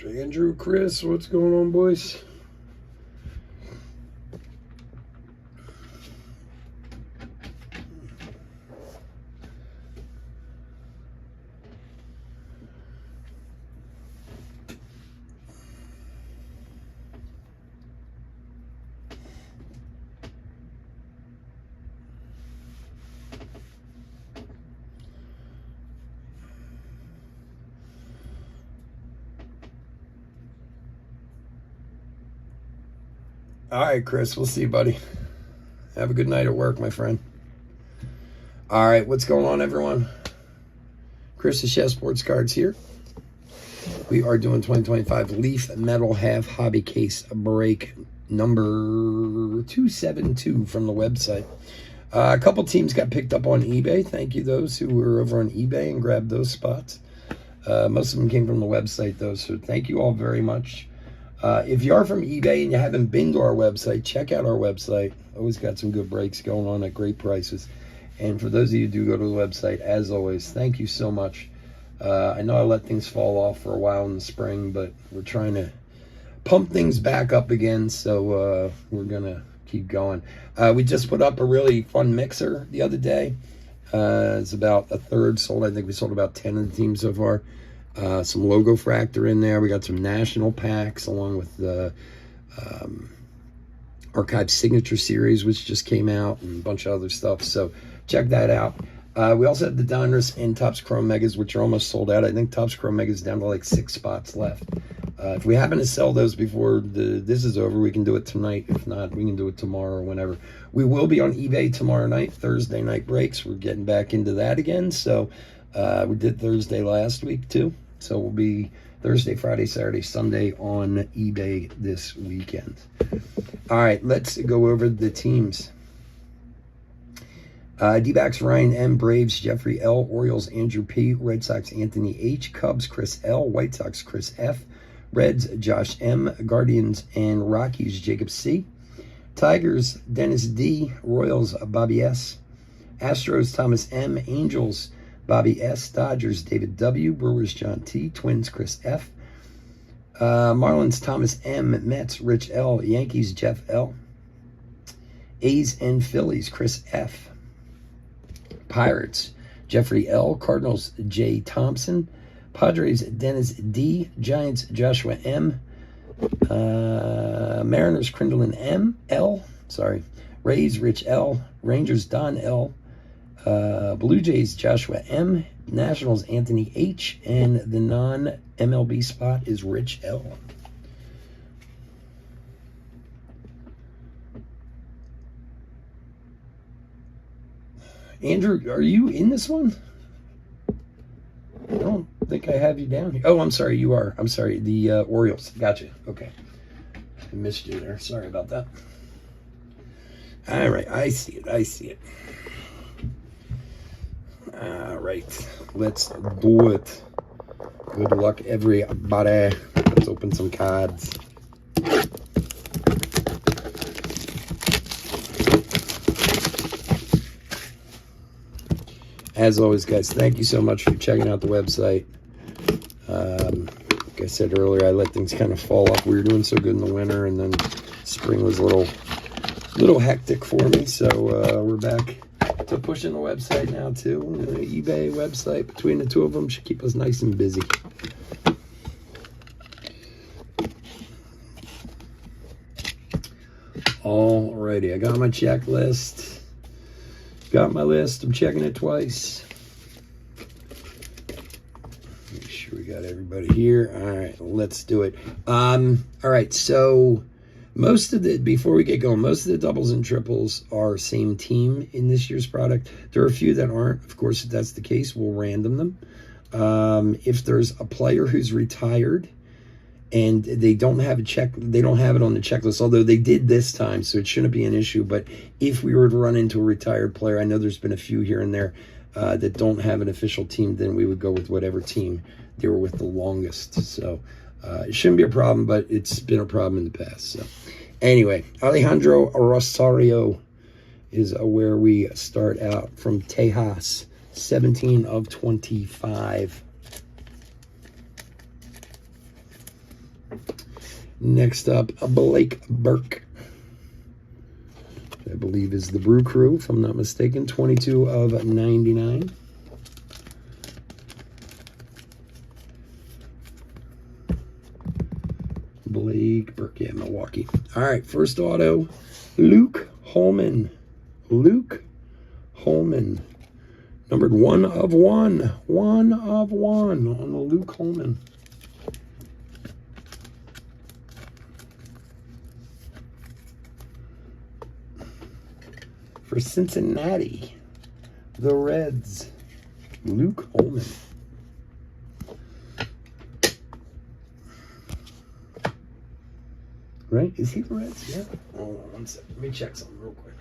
Andrew, Chris, what's going on, boys? All right, Chris, we'll see you, buddy. Have a good night at work, my friend. All right, what's going on, everyone? Chris the Chef Sports Cards here. We are doing 2025 Leaf Metal Half Hobby Case Break number 272 from the website. A couple teams got picked up on eBay. Thank you, those who were over on eBay and grabbed those spots. Most of them came from the website, though, so thank you all very much. If you are from eBay and you haven't been to our website, check out our website. Always got some good breaks going on at great prices. And for those of you who do go to the website, as always, thank you so much. I know I let things fall off for a while in the spring, but we're trying to pump things back up again, so we're going to keep going. We just put up a really fun mixer the other day. It's about a third sold. I think we sold about 10 of the teams so far. Some logo fractor in there. We got some national packs along with the Archive Signature Series, which just came out, and a bunch of other stuff. So check that out. We also have the Donruss and Topps Chrome Megas, which are almost sold out. I think Topps Chrome Megas down to like 6 spots left. If we happen to sell those before this is over, we can do it tonight. If not, we can do it tomorrow or whenever. We will be on eBay tomorrow night, Thursday night breaks. We're getting back into that again. So we did Thursday last week too. So we'll be Thursday, Friday, Saturday, Sunday on eBay this weekend. All right, let's go over the teams. D-backs, Ryan M. Braves, Jeffrey L. Orioles, Andrew P. Red Sox, Anthony H. Cubs, Chris L. White Sox, Chris F. Reds, Josh M. Guardians and Rockies, Jacob C. Tigers, Dennis D. Royals, Bobby S. Astros, Thomas M. Angels, Bobby S. Dodgers, David W. Brewers, John T. Twins, Chris F. Marlins, Thomas M. Mets, Rich L. Yankees, Jeff L. A's and Phillies, Chris F. Pirates, Jeffrey L. Cardinals, J. Thompson. Padres, Dennis D. Giants, Joshua M. Mariners, Crindlin M. L. Sorry. Rays, Rich L. Rangers, Don L. Blue Jays, Joshua M. Nationals, Anthony H. And the non-MLB spot is Rich L. Andrew, are you in this one? I don't think I have you down here. Oh, I'm sorry, you are. I'm sorry, the Orioles. Gotcha. Okay. I missed you there. Sorry about that. All right, I see it. I see it. All right, let's do it. Good luck, everybody. Let's open some cards. As always, guys, thank you so much for checking out the website. Like I said earlier, I let things kind of fall off. We were doing so good in the winter, and then spring was a little hectic for me. So we're back to pushing the website now too. The eBay website, between the two of them, should keep us nice and busy. Alrighty, I got my checklist. Got my list. I'm checking it twice. Make sure we got everybody here. All right, let's do it. All right, so most of the, before we get going, most of the doubles and triples are same team in this year's product. There are a few that aren't. Of course, if that's the case, we'll random them. If there's a player who's retired and they don't have they don't have it on the checklist, although they did this time, so it shouldn't be an issue. But if we were to run into a retired player, I know there's been a few here and there that don't have an official team, then we would go with whatever team they were with the longest. So it shouldn't be a problem, but it's been a problem in the past. So anyway, Alejandro Rosario is where we start out from Tejas, 17 of 25. Next up, Blake Burke. I believe is the Brew Crew, if I'm not mistaken. 22 of 99. Blake Burke, yeah, Milwaukee. All right, first auto, Luke Holman. Luke Holman. Numbered 1 of 1. 1 of 1 on the Luke Holman. For Cincinnati, the Reds, Luke Holman. Right? Is he the Reds? Yeah. Hold on one second. Let me check something real quick.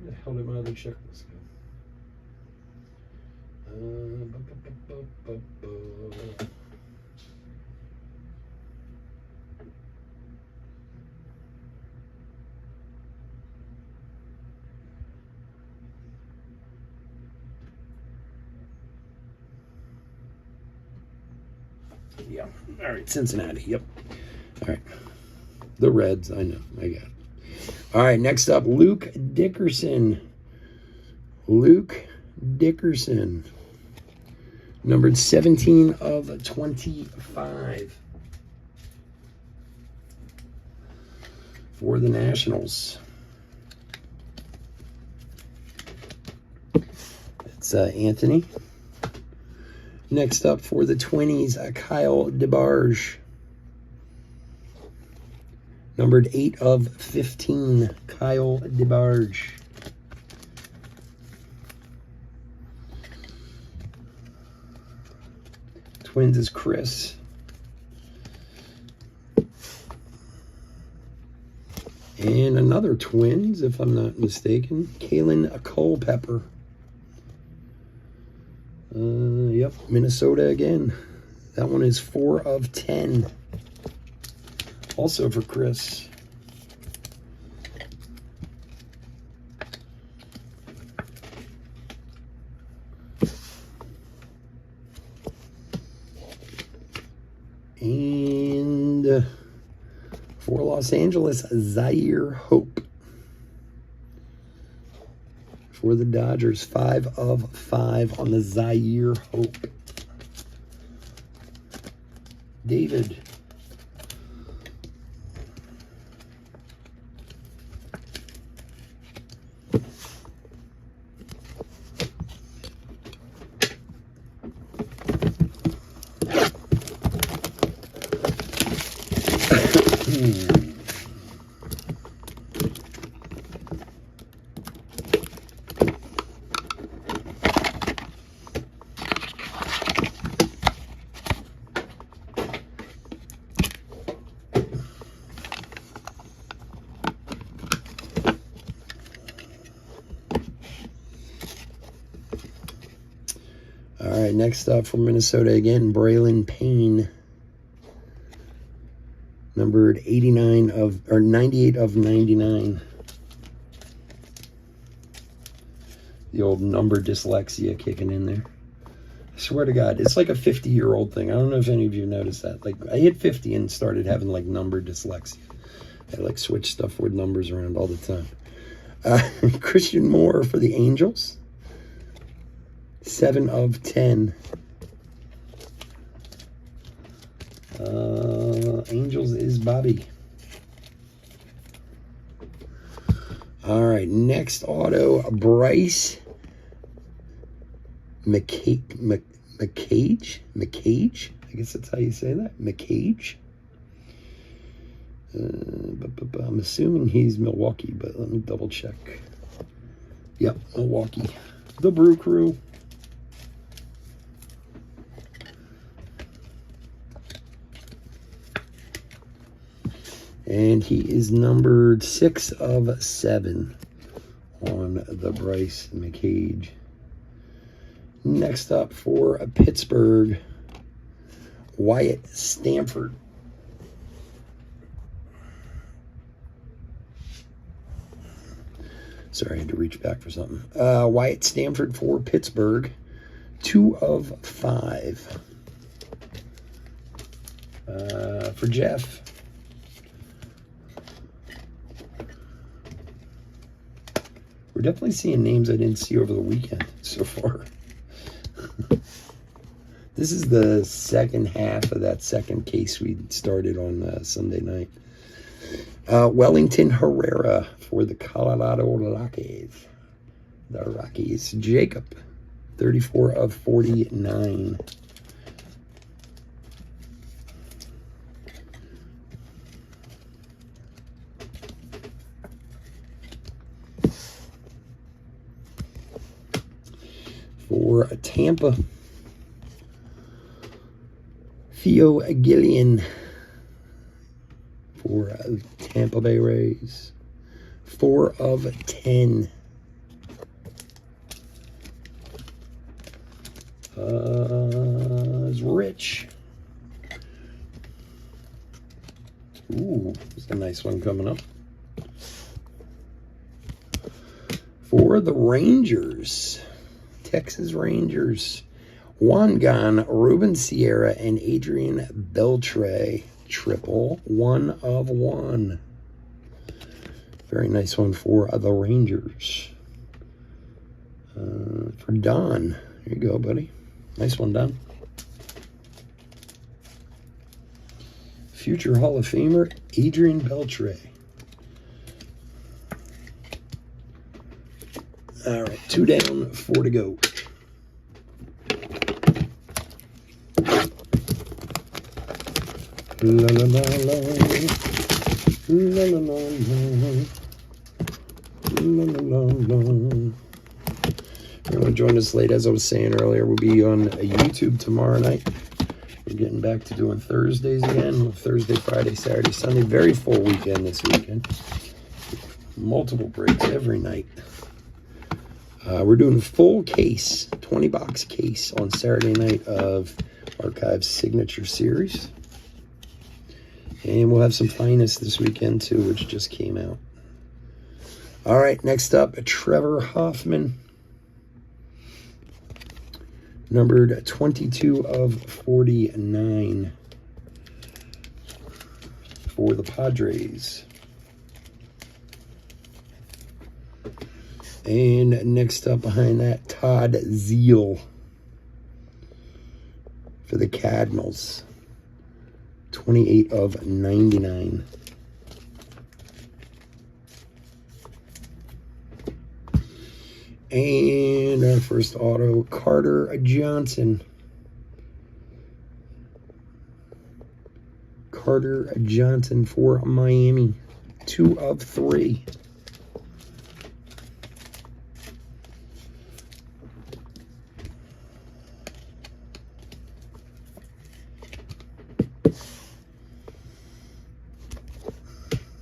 Where the hell did my other checklist go? Yeah. All right, Cincinnati. Yep. All right. The Reds. I know. I got it. All right, next up, Luke Dickerson. Luke Dickerson. Numbered 17 of 25. For the Nationals. It's Anthony. Next up for the Twinnies, Kyle DeBarge. Numbered 8 of 15, Kyle DeBarge. Twins is Chris. And another Twins, if I'm not mistaken, Kalen Culpepper. Yep, Minnesota again. That one is 4 of 10. Also for Chris. And for Los Angeles, Zaire Hope. For the Dodgers, 5 of 5 on the Zaire Hope. David. All right, next up from Minnesota again, Braylon Payne. Numbered 98 of 99. The old number dyslexia kicking in there. I swear to God, it's like a 50-year-old thing. I don't know if any of you noticed that. Like, I hit 50 and started having like number dyslexia. I like switch stuff with numbers around all the time. Christian Moore for the Angels. 7 of 10. Angels is Bobby. All right, next auto, Bryce McCage. I guess that's how you say that. McCage. I'm assuming he's Milwaukee, but let me double check. Yep, Milwaukee. The Brew Crew. And he is numbered 6 of 7 on the Bryce McCage. Next up for Pittsburgh, Wyatt Stanford. Sorry, I had to reach back for something. Wyatt Stanford for Pittsburgh, 2 of 5. For Jeff, we're definitely seeing names I didn't see over the weekend so far. This is the second half of that second case we started on Sunday night. Wellington Herrera for the Colorado Rockies. The Rockies. Jacob, 34 of 49. For Tampa, Theo Gillian for Tampa Bay Rays, 4 of 10. Is Rich. Ooh, there's a nice one coming up. For the Rangers, Texas Rangers, Wangan, Ruben Sierra, and Adrian Beltre. Triple, 1 of 1. Very nice one for the Rangers. For Don. There you go, buddy. Nice one, Don. Future Hall of Famer, Adrian Beltre. All right, 2 down, 4 to go. La la la la, la la la la, la la la. Everyone join us late, as I was saying earlier. We'll be on YouTube tomorrow night. We're getting back to doing Thursdays again. Thursday, Friday, Saturday, Sunday. Very full weekend this weekend. Multiple breaks every night. We're doing a full case, 20-box case on Saturday night of Archives Signature Series. And we'll have some finest this weekend, too, which just came out. All right, next up, Trevor Hoffman. Numbered 22 of 49 for the Padres. And next up behind that, Todd Zeal for the Cardinals. 28 of 99. And our first auto, Carter Johnson. Carter Johnson for Miami. 2 of 3.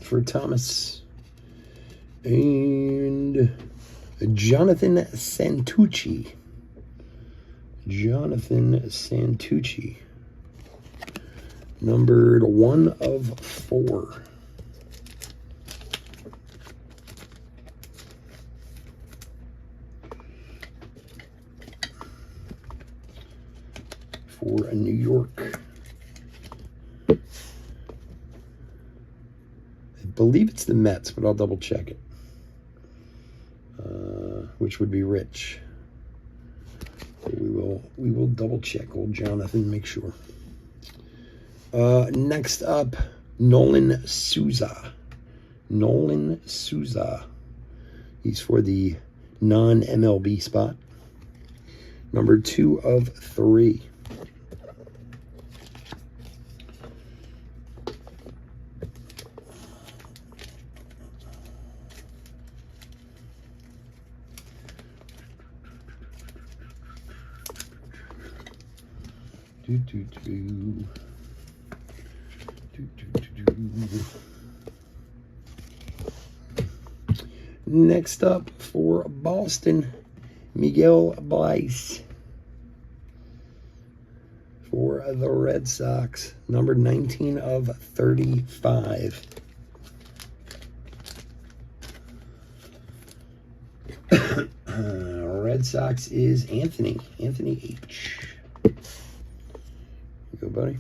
For Thomas. And Jonathan Santucci. Jonathan Santucci. Numbered 1 of 4. For New York. I believe it's the Mets, but I'll double check it. Which would be Rich. So we will double check old Jonathan, make sure. Next up, Nolan Souza. Nolan Souza. He's for the non-MLB spot. Number 2 of 3. Next up for Boston, Miguel Bleis. For the Red Sox, number 19 of 35. Red Sox is Anthony H. Here you go, buddy.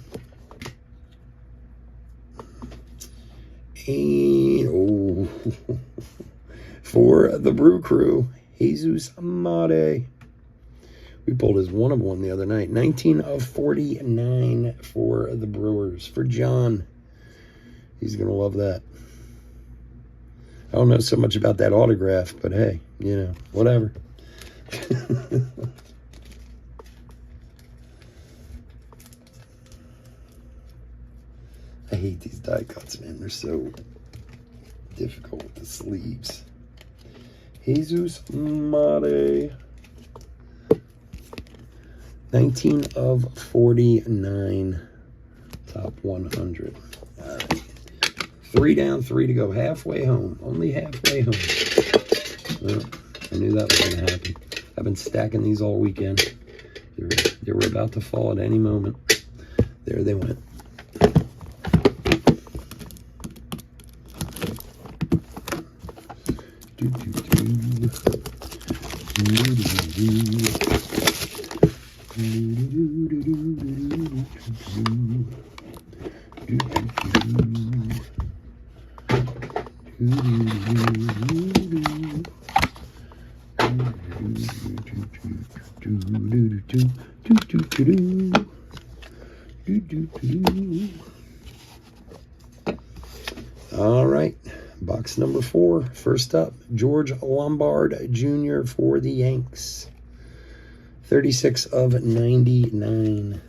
And, for the Brew Crew, Jesus Amade. We pulled his 1 of 1 the other night. 19 of 49 for the Brewers. For John. He's going to love that. I don't know so much about that autograph, but hey, you know, whatever. I hate these die cuts, man. They're so difficult with the sleeves. Jesus Mate. 19 of 49. Top 100. All right. 3 down, 3 to go. Halfway home. Only halfway home. Well, I knew that was going to happen. I've been stacking these all weekend. They were about to fall at any moment. There they went. All right, box number 4. First up, George Lombard Jr. for the Yanks. 36 of 99.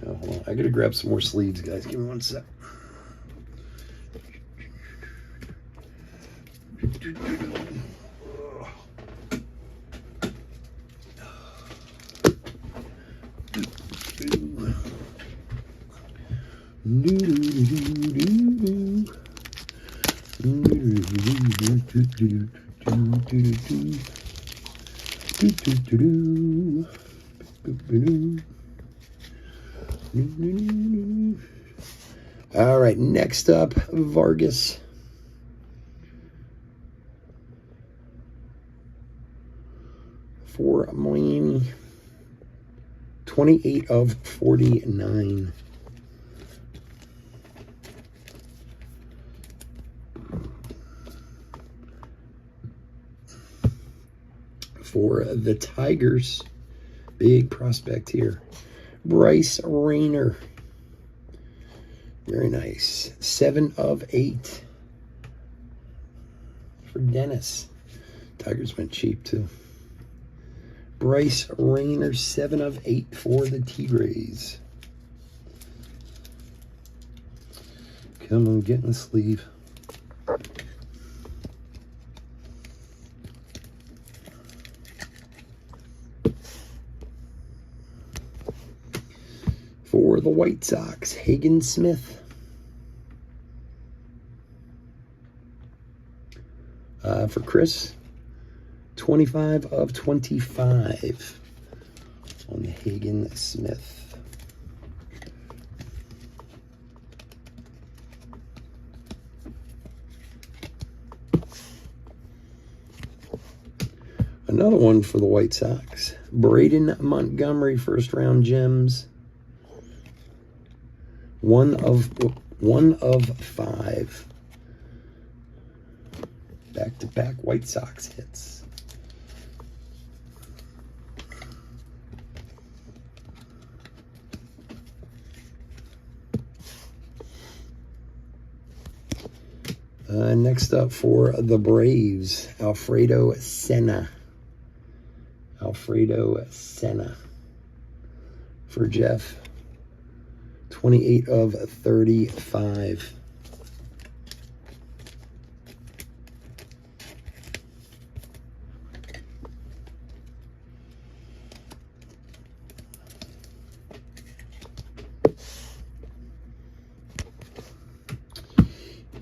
Oh, hold on. I gotta grab some more sleeves, guys. Give me 1 sec. All right, next up, Vargas. For Miami, 28 of 49. For the Tigers, big prospect here, Bryce Rayner. Very nice. 7 of 8 for Dennis. Tigers went cheap too. Bryce Rayner, 7 of 8 for the Tigers. Come on, get in the sleeve. For the White Sox, Hagen Smith. For Chris, 25 of 25 on the Hagen Smith. Another one for the White Sox, Braden Montgomery, first round gems. 1 of 5. Back-to-back White Sox hits. Next up for the Braves, Alfredo Senna. For Jeff, 28 of 35.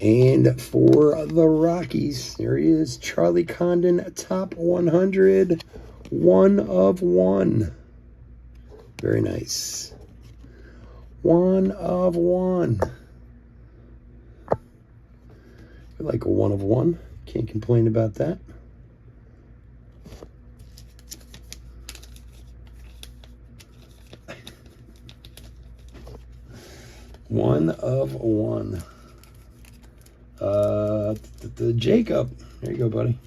And for the Rockies, there he is, Charlie Condon, top 100, 1 of 1. Very nice. 1 of 1. Like a 1 of 1. Can't complain about that. One of 1. The Jacob. There you go, buddy.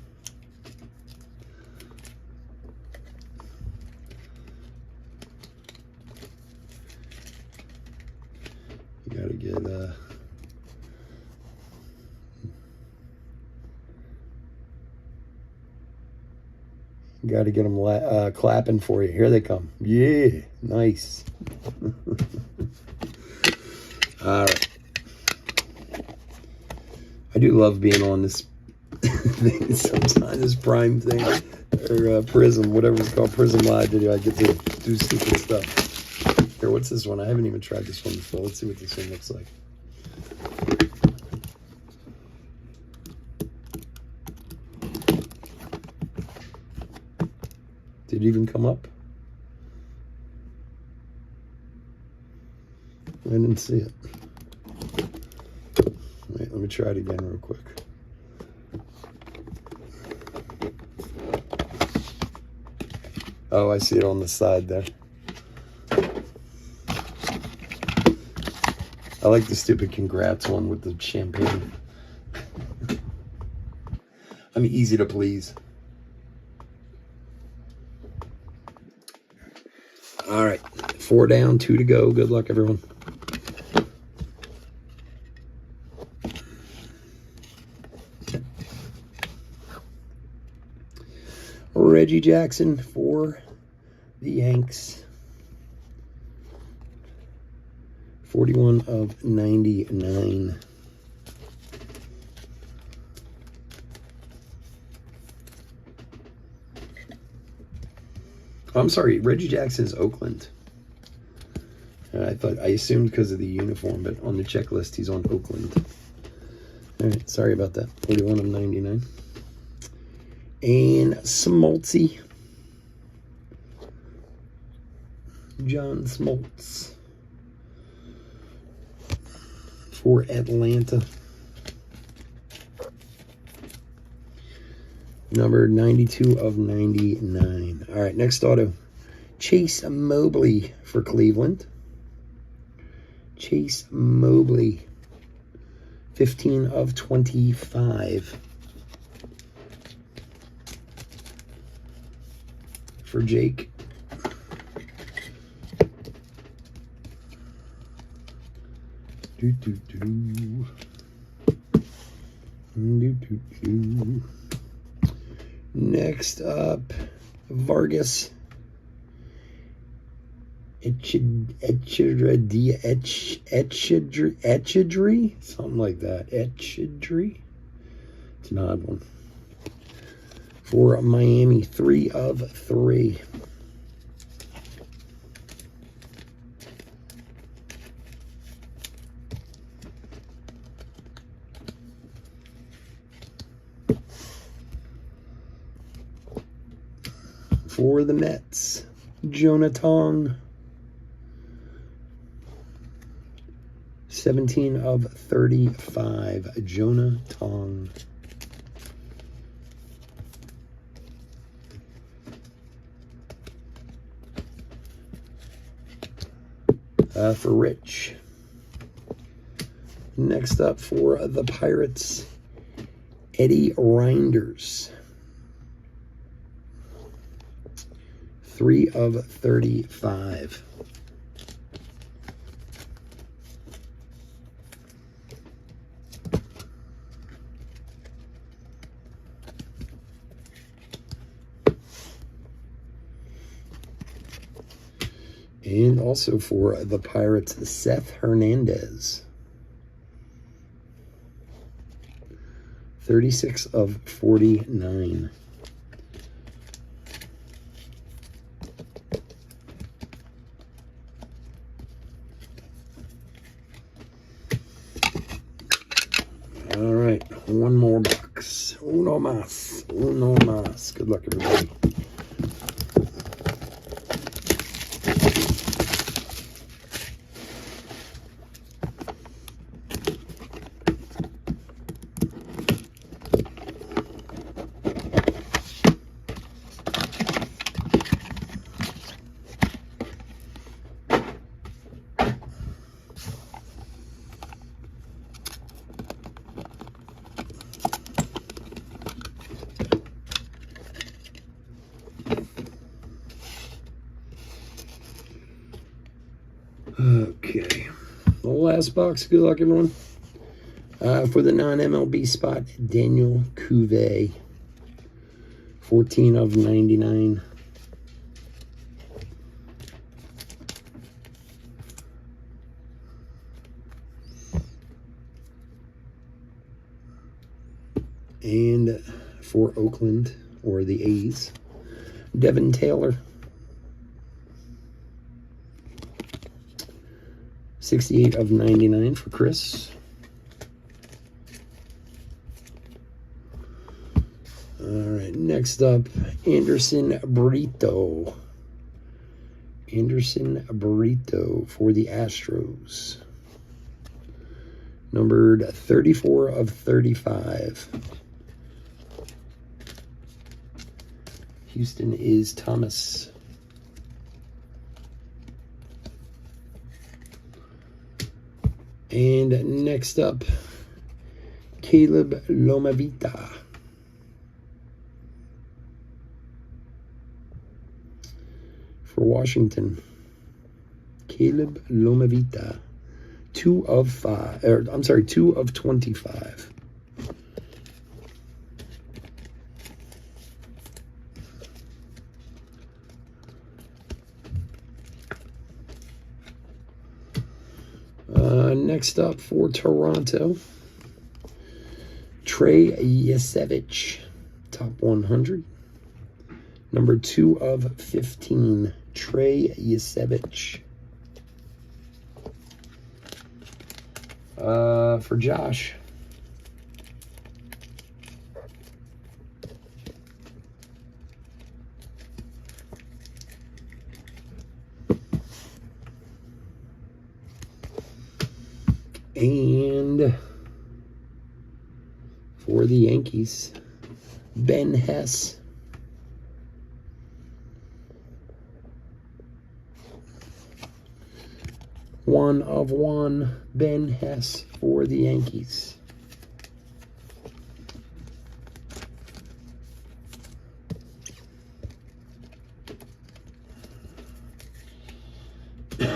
You gotta get you gotta get them clapping for you. Here they come. Yeah, nice. All right. I do love being on this thing sometimes, this Prime thing, or Prism, whatever it's called, Prism Live video. I get to do stupid stuff. Here, what's this one? I haven't even tried this one before. Let's see what this one looks like. Did it even come up? I didn't see it. Wait, let me try it again real quick. Oh, I see it on the side there. I like the stupid congrats one with the champagne. I'm easy to please. All right, 4 down, 2 to go. Good luck, everyone. Reggie Jackson for the Yanks. 41 of 99. Oh, I'm sorry, Reggie Jackson is Oakland. I assumed because of the uniform, but on the checklist he's on Oakland. All right, sorry about that. 41 of 99. And Smoltzy. John Smoltz for Atlanta. Number 92 of 99. All right, next auto. Chase Mobley for Cleveland. Chase Mobley. 15 of 25. For Jake. Next up, Vargas. Etchidry, something like that. Etchidry. It's an odd one. For Miami, 3 of 3. For the Mets, Jonah Tong. 17 of 35, Jonah Tong. For Rich. Next up for the Pirates, Eddie Reinders. 3 of 35. And also for the Pirates, Seth Hernandez. 36 of 49. Uno más. Uno más. Good luck, everybody. Okay, the last box. Good luck, everyone. For the non-MLB spot, Daniel Cuvée, 14 of 99. And for Oakland, or the A's, Devin Taylor, 68 of 99 for Chris. All right, next up, Anderson Burrito. Anderson Burrito for the Astros. Numbered 34 of 35. Houston is Thomas. And next up, Caleb Lomavita. For Washington, Caleb Lomavita, 2 of 5, or I'm sorry, 2 of 25. Next up for Toronto, Trey Yesevich, top 100. Number 2 of 15, Trey Yesevich. For Josh, and for the Yankees, Ben Hess. One of 1, Ben Hess for the Yankees.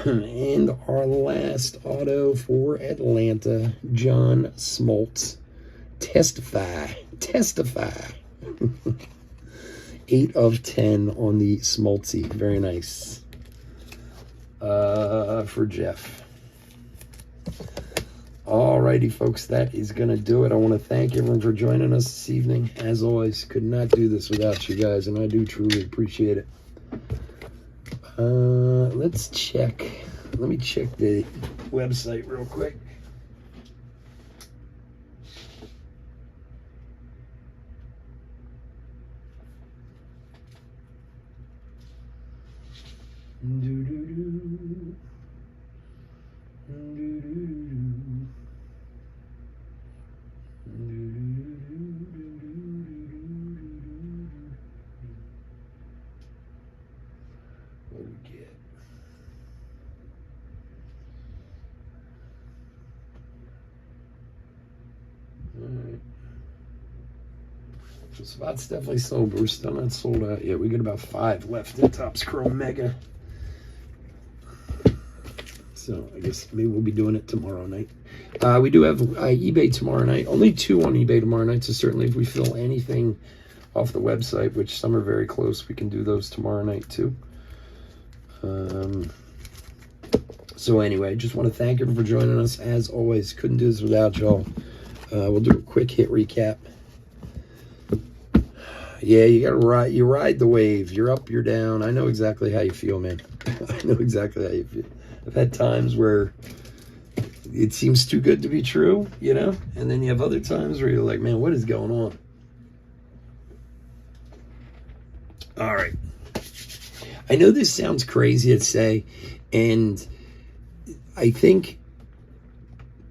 And our last auto for Atlanta, John Smoltz. Testify. 8 of 10 on the Smoltzy. Very nice. For Jeff. Alrighty, folks, that is going to do it. I want to thank everyone for joining us this evening. As always, could not do this without you guys, and I do truly appreciate it. Let's check. Let me check the website real quick. What do we get? Alright. The spot's definitely sold, but we're still not sold out yet. We got about 5 left in Topps Chrome Mega. So I guess maybe we'll be doing it tomorrow night. We do have eBay tomorrow night. Only 2 on eBay tomorrow night, so certainly if we fill anything off the website, which some are very close, we can do those tomorrow night too. So anyway, just want to thank everyone for joining us. As always, couldn't do this without y'all. We'll do a quick hit recap. Yeah, you gotta ride. You ride the wave. You're up, you're down. I know exactly how you feel, man. I know exactly how you feel. I've had times where it seems too good to be true, you know, and then you have other times where you're like, man, what is going on? All right. I know this sounds crazy to say, and I think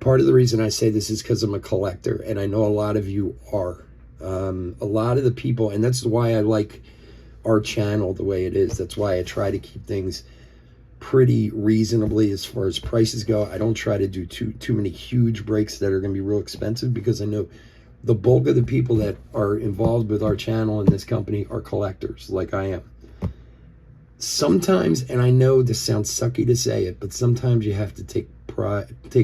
part of the reason I say this is because I'm a collector, and I know a lot of you are. A lot of the people, and that's why I like our channel the way it is. That's why I try to keep things pretty reasonably as far as prices go. I don't try to do too many huge breaks that are going to be real expensive, because I know the bulk of the people that are involved with our channel and this company are collectors like I am. Sometimes, and I know this sounds sucky to say it, but sometimes you have to take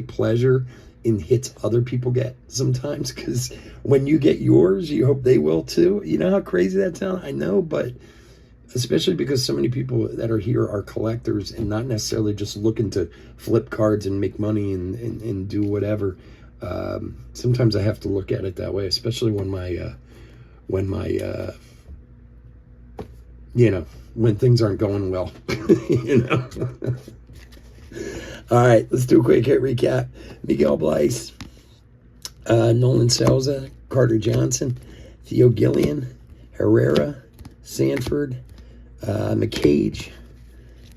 pleasure in hits other people get sometimes, because when you get yours, you hope they will too. You know how crazy that sounds? I know, but especially because so many people that are here are collectors and not necessarily just looking to flip cards and make money and do whatever. Sometimes I have to look at it that way, especially when when things aren't going well. All right, let's do a quick hit recap. Miguel Blyce, Nolan Souza, Carter Johnson, Theo Gillian, Herrera, Sanford, McCage,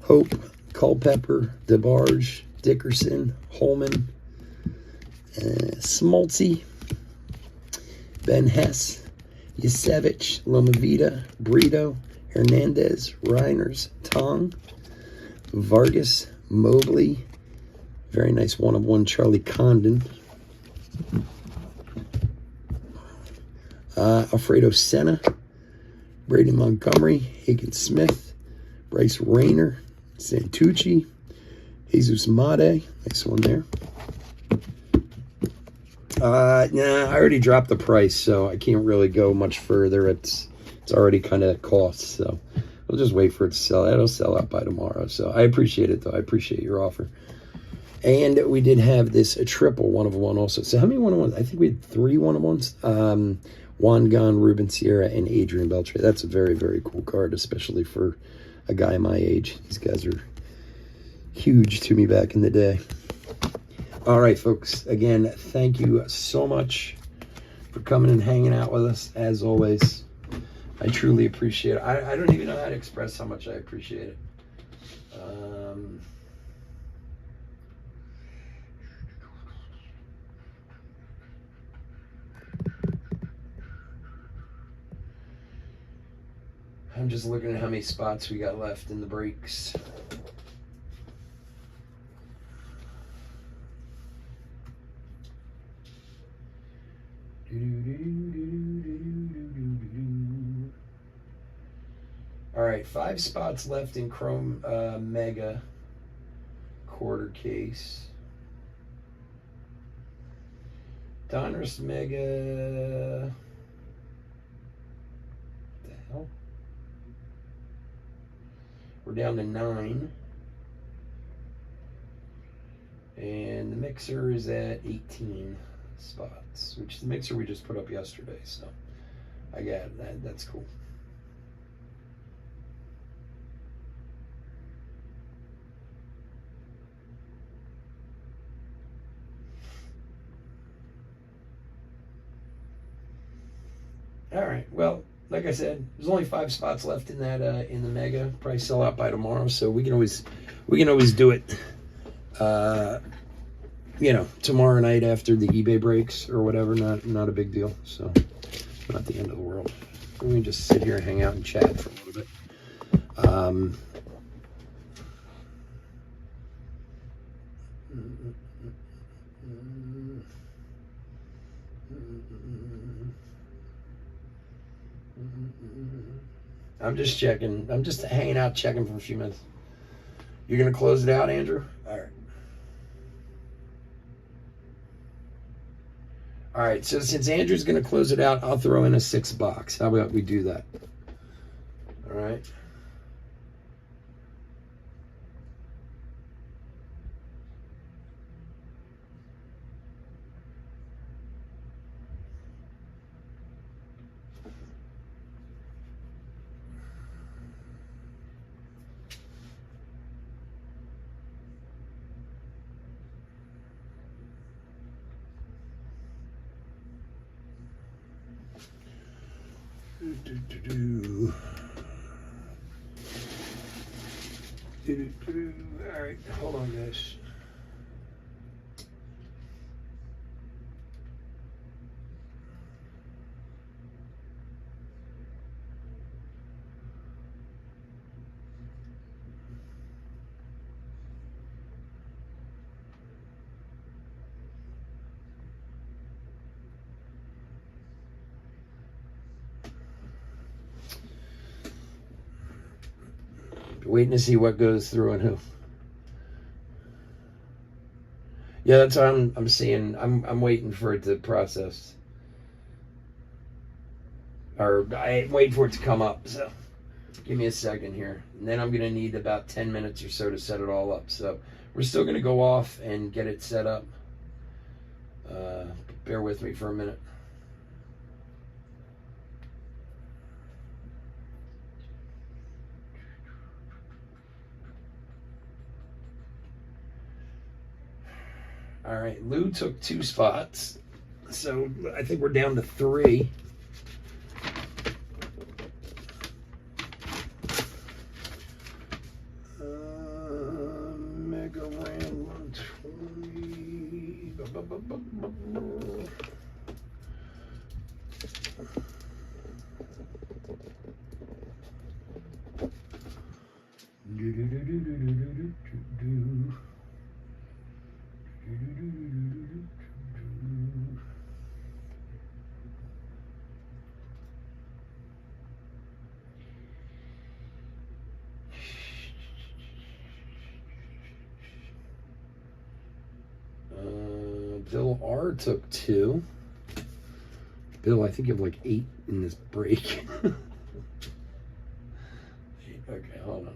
Hope, Culpepper, DeBarge, Dickerson, Holman, Smoltzy, Ben Hess, Yasevich, Lomavita, Brito, Hernandez, Reiners, Tong, Vargas, Mobley, very nice one-of-one Charlie Condon, Alfredo Senna, Brady Montgomery, Hagen Smith, Bryce Rayner, Santucci, Jesus Made, nice one there. Nah, I already dropped the price, so I can't really go much further. It's already kind of cost, so I'll just wait for it to sell. It'll sell out by tomorrow, so I appreciate it, though. I appreciate your offer. And we did have this a triple one-of-one also. So how many one-of-ones? I think we had 3 one-of-ones. Juan Gunn, Ruben Sierra, and Adrian Beltre. That's a very, very cool card, especially for a guy my age. These guys are huge to me back in the day. All right, folks. Again, thank you so much for coming and hanging out with us, as always. I truly appreciate it. I don't even know how to express how much I appreciate it. I'm just looking at how many spots we got left in the breaks. All right, 5 spots left in Chrome Mega quarter case. Donruss Mega. What the hell? We're down to 9. And the mixer is at 18 spots, which is the mixer we just put up yesterday. So I got that. That's cool. All right. Well, like I said, there's only 5 spots left in that in the mega. Probably sell out by tomorrow, so we can always do it. Tomorrow night after the eBay breaks or whatever. Not a big deal. So not the end of the world. We can just sit here and hang out and chat for a little bit. I'm just checking. I'm just hanging out, checking for a few minutes. You're going to close it out, Andrew? All right. All right, so since Andrew's going to close it out, I'll throw in a 6 box. How about we do that? All right. All right, hold on, guys. Waiting to see what goes through and who. Yeah, that's what I'm seeing. I'm waiting for it to process. Or I'm waiting for it to come up, so give me a second here. And then I'm going to need about 10 minutes or so to set it all up. So we're still going to go off and get it set up. Bear with me for a minute. All right, Lou took 2 spots. So I think we're down to 3. Mega Ram 120. Bill R took 2. Bill, I think you have like 8 in this break. Okay, hold on.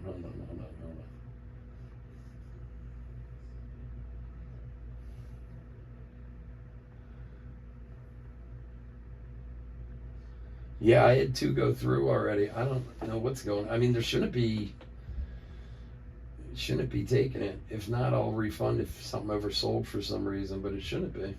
Yeah, I had 2 go through already. I don't know what's going on. I mean, there shouldn't be taking it. If not, I'll refund if something oversold for some reason, but it shouldn't be.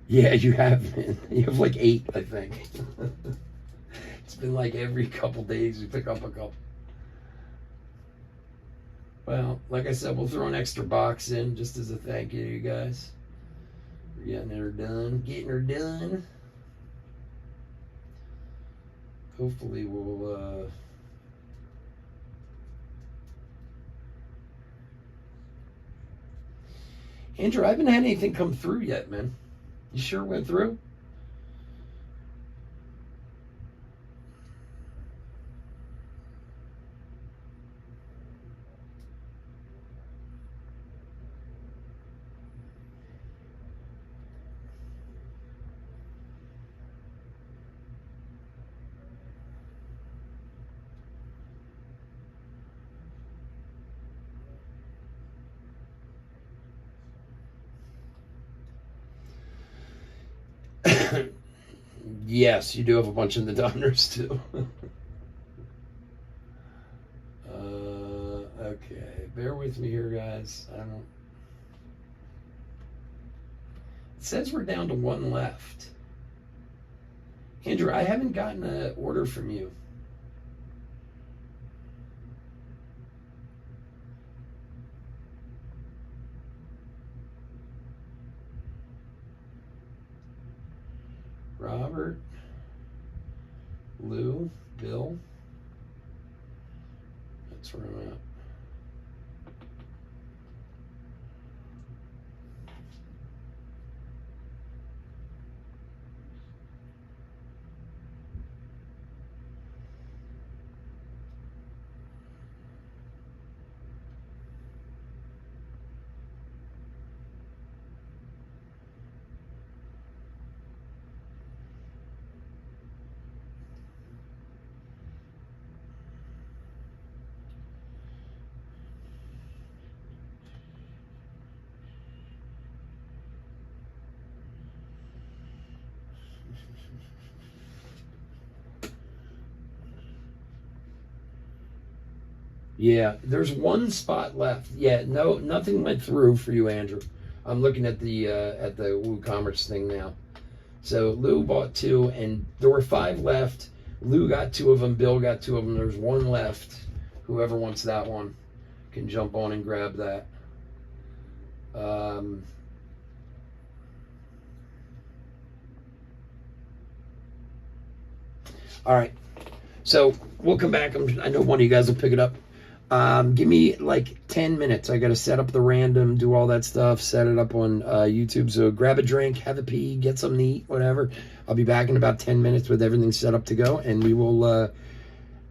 Yeah, you have been. You have like 8, I think. It's been like every couple days we pick up a couple. Well, like I said, we'll throw an extra box in just as a thank you to you guys for getting her done. Hopefully we'll Andrew, I haven't had anything come through yet, man. You sure it went through? Yes, you do have a bunch in the donors too. Okay, bear with me here, guys. I don't. It says we're down to 1 left. Andrew, I haven't gotten an order from you. Robert, Lou, Bill. That's where I'm at. Yeah, there's one spot left. Yeah, no, nothing went through for you, Andrew. I'm looking at the WooCommerce thing now. So Lou bought 2, and there were 5 left. Lou got 2 of them. Bill got 2 of them. There's 1 left. Whoever wants that one can jump on and grab that. All right. So we'll come back. I know one of you guys will pick it up. Give me like 10 minutes. I got to set up the random, do all that stuff, set it up on YouTube. So grab a drink, have a pee, get something to eat, whatever. I'll be back in about 10 minutes with everything set up to go, and we will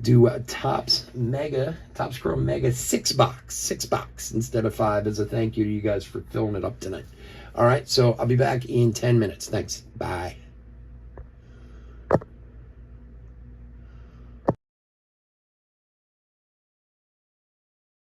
do Topps Chrome Mega 6-box instead of 5 as a thank you to you guys for filling it up tonight. All right, so I'll be back in 10 minutes. Thanks. Bye.